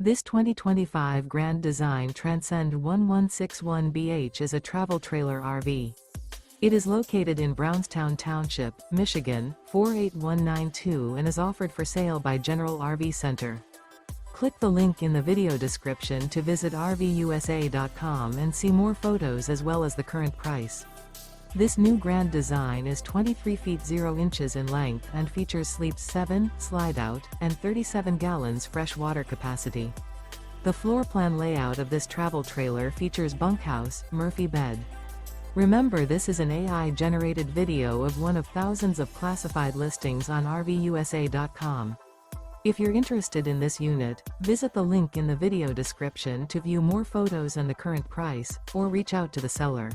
This 2025 Grand Design Transcend 1161BH is a travel trailer RV. It is located in Brownstown Township, Michigan, 48192 and is offered for sale by General RV Center. Click the link in the video description to visit RVUSA.com and see more photos as well as the current price. This new Grand Design is 23 feet 0 inches in length and features sleeps 7, Slideout, and 37 gallons fresh water capacity. The floor plan layout of this travel trailer features bunkhouse, Murphy bed. Remember, this is an AI-generated video of one of thousands of classified listings on RVUSA.com. If you're interested in this unit, visit the link in the video description to view more photos and the current price, or reach out to the seller.